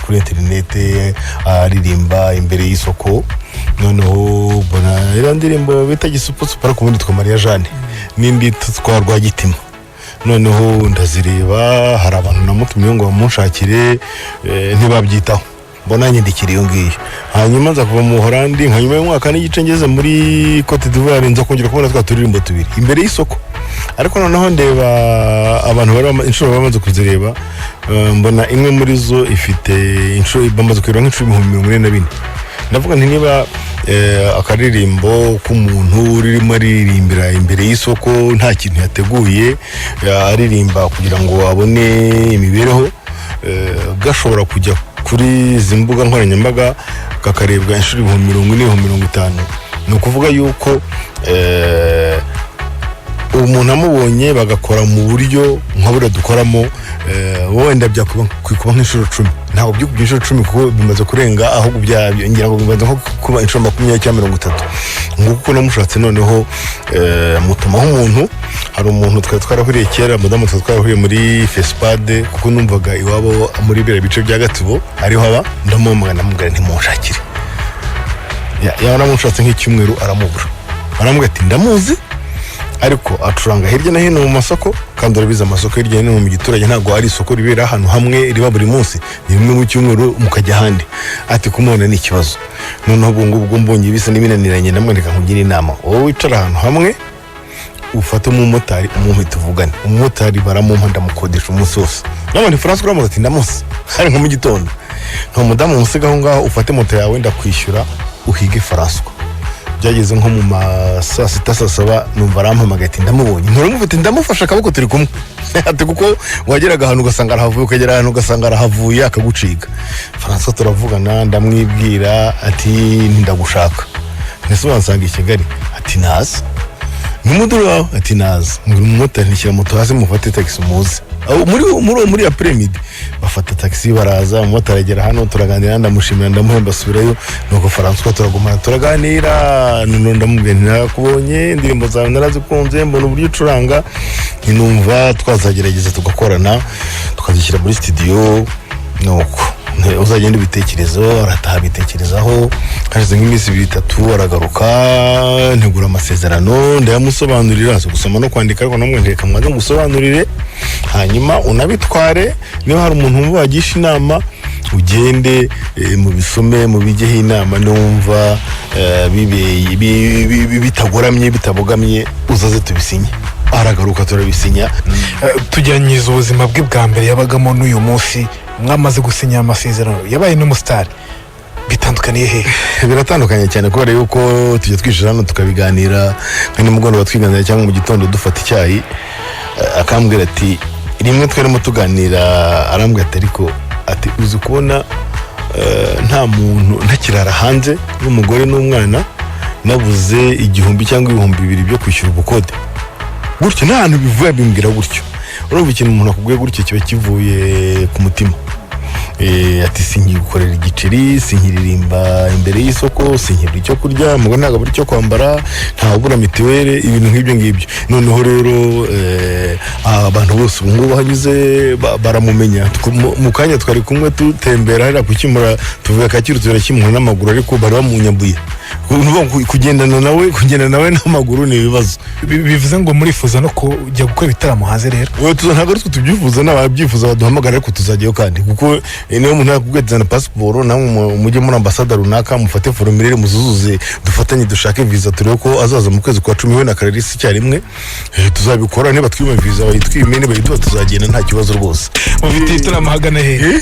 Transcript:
kuri interinete aririmba imbere y'isoko noneho bona iriya ndirimbo bita Igisupusupu ariko ubundi twa Maria Jeanne n'indi twarwa gitima noneho ndazireba hari abantu namutumye ngo bamunshakire ntibabyitaho mbona nyindikira iyo ngiyo hanyuma nza kuva mu Holandi hanyuma y'umwaka n'igice ngeze muri Cote d'Ivoire nza kongera kubona twa turirimbo tubiri imbere y'isoko ariko noneho ndeba abantu bari inshuro bamaze kuzireba mbona imwe muri zo ifite inshuro bamaze kwirwa nk'inshuro 144 ndavuga nti niba akaririmbo k'umuntu urimo aririmbira imbere y'isoko nta kintu yateguye aririmba kugira ngo abone imibereho gashobora kujya kuri zimbuga nkoranyambaga kakarebwa inshuro 40-50 no kuvuga yuko umuntu amubonye bagakora mu buryo nkabura dukoramo wenda byakuba nk'inshuro 10 ntago byukubye inshuro 10 kuko bimaze kurenga ahubwo byabyo ngira ngo bimaze nko kuba inshuro 20 cyangwa 30 nguko namushatse noneho mutumaho umuntu hari umuntu twarahuriye kera mudamu twarahuriye muri Fespade kuko numvaga iwabo muri bere bice bya Gatsibo ariho aba ndamumugana namugara ntimunshakire yaramushatse nk'icyumweru aramubura aramubwira ati ndamuzi ariko acuranga hirya na hino mu masoko kandi urabiza amasoko hirya no mu giturage ntago ari isoko ribera ahantu hamwe riba buri munsi ni rimwe mu cyumweru mukajya handi ati kumubona ni ikibazo noneho ubwo mbonye bisa n'ibinaniranye namwereka nkugira inama wowe wicara ahantu hamwe ufate umumotari umuhita uvugane umumotari baramumpa ndamukodesha umunsi wose nabandi France kuri ati ndamusi hari nko mu gitondo nta mudamu musigaho ngaho ufate moto yawe ndakwishyura uhige France byageze nko mu saa 6-7 numva arampamagaye ati ndamubonye nturamufite ndamufasha akaboko turi kumwe ati kuko wageraga ahantu ugasanga arahavuye ukagera ahantu ugasanga arahavuye akaguciga François turavugana ndamwibwira ati ndagushaka nese wansanga i Kigali ati nazi n'umuduru wawe ati nazi nguru umumotari nishyira moto hasi mufate taxi muze muri après-midi bafata taxi baraza umumotari agera hano turaganira ndamushimira ndamuhemba subirayo nuko François turagumana turaganira none ndamubwira nakubonye indirimbo zawe narazikunze mbona uburyo ucuranga ninumva twazagerageza tugakorana tukazishyira muri studio nuko uzagenda ibitekerezo arataha bitekerezaho hashize nk'iminsi 2-3 aragaruka ntegura amasezerano ndayamusobanurira gusoma no kwandika ariko namwe ndeka mwaze gusobanurire hanyuma unabitware niba hari umuntu wagisha inama ugende mu bisome mu bijyeho inama numva bitagoramye bitabogamye uzaze tubisinye aragaruka turabisinya tujyanyiza ubuzima bwe bwa mbere yabagamo n'uyu munsi mwamaze gusinya amasezerano yabaye n'umustar bitandukaniye he biratandukanye cyane kubera yuko tujya twishira hano tukabiganira kandi mugoroba twiganira cyangwa mu gitondo dufata icyayi akambwira ati rimwe tweremo tuganira arambwira ati ariko ati uzi kubona nta muntu ntakirara hanze n'umugore n'umwana nabuze 1000 cyangwa 2000 byo kwishyura ubukode gutyo nta hantu bivuye bimbwira gutyo urumva ikintu umuntu akubwiye gutyo kiba kivuye ku mutima ati singi gukorera igiceri sinkiririmba imbere y'isoko sinkiri icyo kurya mugo ntaga buri cyo kwambara nta ubura mitiwere ibintu nk'ibyo ngibyo noneho rero abantu bose ngo bahanyuze baramumenya mu kanya twari kumwe tutembera hari kukimura tuvuga Kacyiru turakimura n'amaguru ariko bari bamunyambuye kugendana nawe n'amaguru ni ibibazo bivuze ngo murifuza no kujya gukora ibitaramo hanze rero we tuzantaga ariko tubyifuza n'ababyifuza baduhamagara ariko tuzajyayo kandi kuko niyo umuntu yakugwetana passport namwe mujye muri ambassador runaka mufate formulaire muzuzuze dufatanye dushake visa turebe ko azaza mu kwezi kwa 10 we na Clarisse cyarimwe tuzabikora niba twime visa bayitwime niba yitwa tuzagenda nta kibazo rwose mufite ibitaramo hagana he